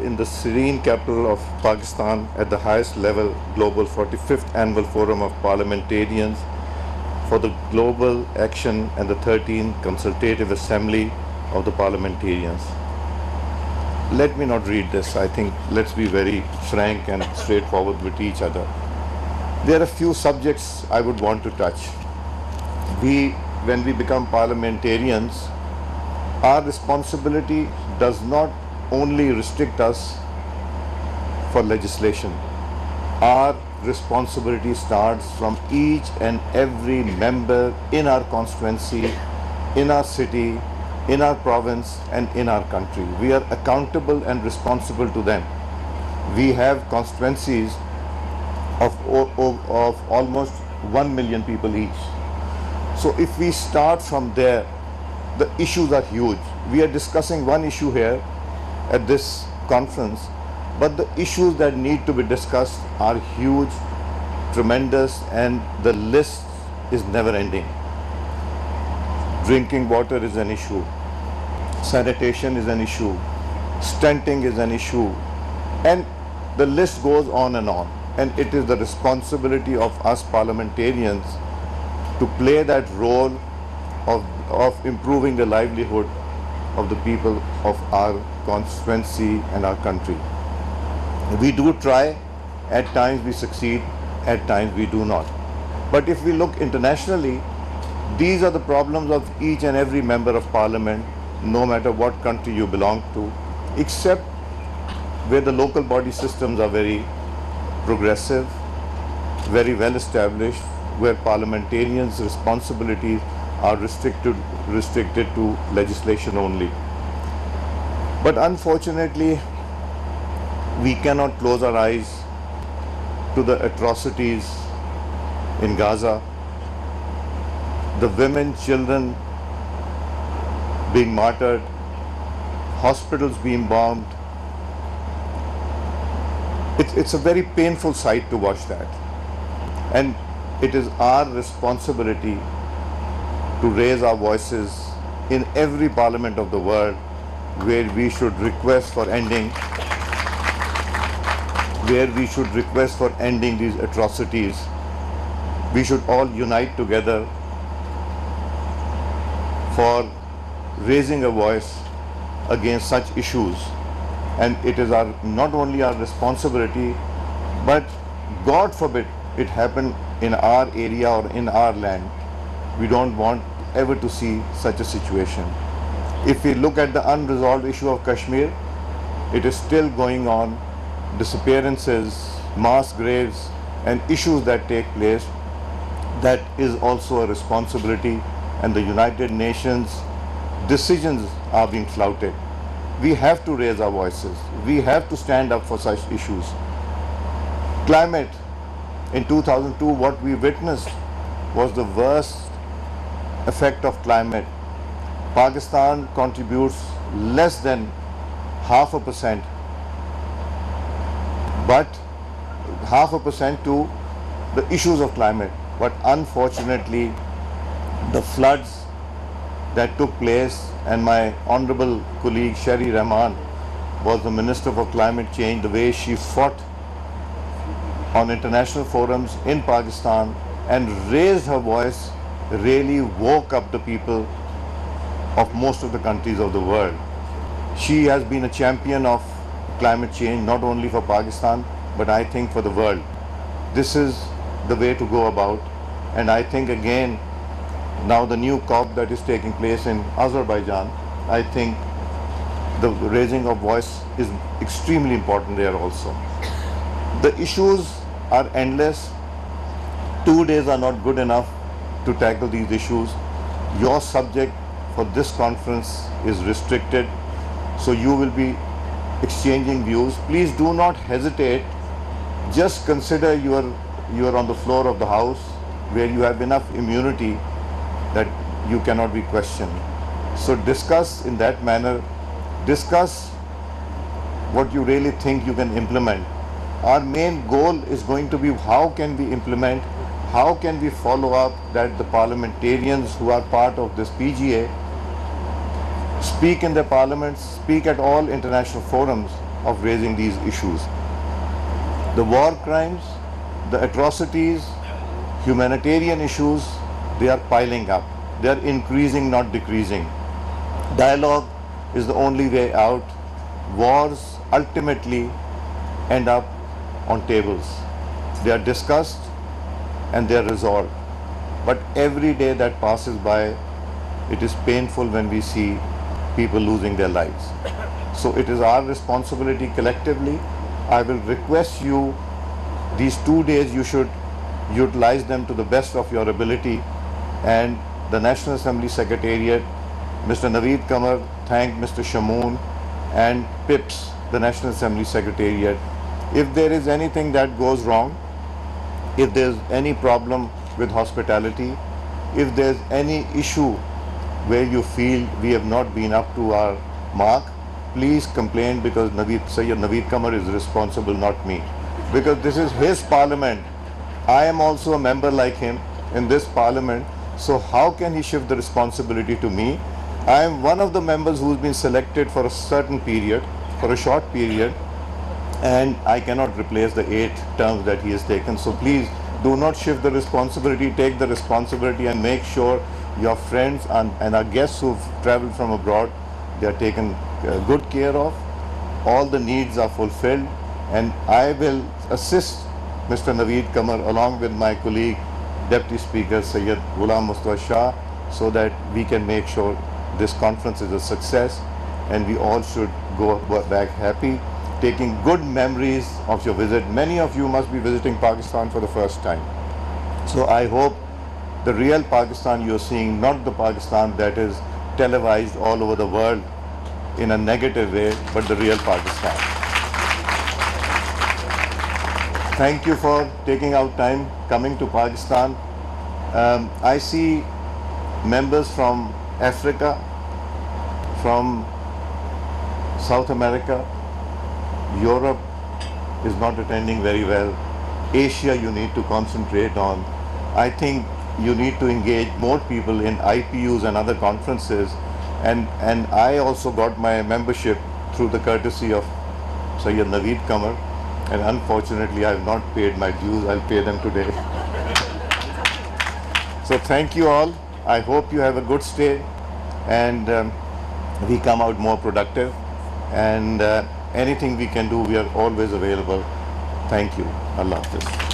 in the serene capital of Pakistan at the highest level global 45th Annual Forum of Parliamentarians for the Global Action and the 13th Consultative Assembly of the Parliamentarians. Let me not read this. I think let's be very frank and straightforward with each other. There are a few subjects I would want to touch. When we become parliamentarians, our responsibility does not only restrict us for legislation. Our responsibility starts from each and every member in our constituency, in our city, in our province and in our country. We are accountable and responsible to them. We have constituencies of almost 1 million people each. So if we start from there, the issues are huge. We are discussing one issue here at this conference, but the issues that need to be discussed are huge, tremendous, and the list is never ending. Drinking water is an issue, sanitation is an issue, stunting is an issue, and the list goes on. And it is the responsibility of us parliamentarians to play that role of improving the livelihood of the people of our constituency and our country. We do try, at times we succeed, at times we do not. But if we look internationally, these are the problems of each and every member of parliament, no matter what country you belong to, except where the local body systems are very progressive, very well established, where parliamentarians' responsibilities are restricted to legislation only. But unfortunately, we cannot close our eyes to the atrocities in Gaza, the women, children being martyred, hospitals being bombed. It's a very painful sight to watch that. And it is our responsibility to raise our voices in every parliament of the world where we should request for ending these atrocities. We should all unite together for raising a voice against such issues. And it is not only our responsibility, but God forbid it happen in our area or in our land. We don't want ever to see such a situation. If we look at the unresolved issue of Kashmir, it is still going on. Disappearances, mass graves, and issues that take place, that is also a responsibility, and the United Nations decisions are being flouted. We have to raise our voices. We have to stand up for such issues. Climate. In 2002, what we witnessed was the worst effect of climate. Pakistan contributes less than 0.5%, but 0.5% to the issues of climate. But unfortunately, the floods that took place, and my honorable colleague Sharif was the Minister for Climate Change, the way she fought on international forums in Pakistan and raised her voice really woke up the people of most of the countries of the world. She has been a champion of climate change, not only for Pakistan, but I think for the world. This is the way to go about. And I think again, now the new COP that is taking place in Azerbaijan, I think the raising of voice is extremely important there also. The issues are endless. 2 days are not good enough to tackle these issues. Your subject for this conference is restricted, so you will be exchanging views. Please do not hesitate. Just consider you are on the floor of the House where you have enough immunity that you cannot be questioned. So discuss in that manner. Discuss what you really think you can implement. Our main goal is going to be how can we implement, how can we follow up that the parliamentarians who are part of this PGA speak in their parliaments, speak at all international forums, of raising these issues. The war crimes, the atrocities, humanitarian issues, they are piling up. They are increasing, not decreasing. Dialogue is the only way out. Wars ultimately end up on tables. They are discussed and they are resolved. But every day that passes by, it is painful when we see people losing their lives. So it is our responsibility collectively. I will request you, these 2 days you should utilize them to the best of your ability. And the National Assembly Secretariat, Mr. Naveed Qamar, thanked Mr. Shamoon and PIPS, the National Assembly Secretariat. If there is anything that goes wrong, if there's any problem with hospitality, if there's any issue where you feel we have not been up to our mark, please complain, because Sayyid Naveed Qamar is responsible, not me. Because this is his parliament. I am also a member like him in this parliament. So how can he shift the responsibility to me? I am one of the members who's been selected for a certain period, for a short period, and I cannot replace the 8 terms that he has taken. So please do not shift the responsibility, take the responsibility and make sure your friends and our guests who've traveled from abroad, they are taken good care of. All the needs are fulfilled, and I will assist Mr. Naveed Qamar along with my colleague, Deputy Speaker Sayyid Ghulam Mustafa Shah, so that we can make sure this conference is a success and we all should go back happy, taking good memories of your visit. Many of you must be visiting Pakistan for the first time. So I hope the real Pakistan you're seeing, not the Pakistan that is televised all over the world in a negative way, but the real Pakistan. Thank you for taking out time coming to Pakistan. I see members from Africa, from South America, Europe is not attending very well. Asia you need to concentrate on. I think you need to engage more people in IPUs and other conferences. And I also got my membership through the courtesy of Sayyid Naveed Qamar. And unfortunately, I have not paid my dues. I'll pay them today. So thank you all. I hope you have a good stay and we come out more productive. And anything we can do, we are always available. Thank you. Allah Hafiz.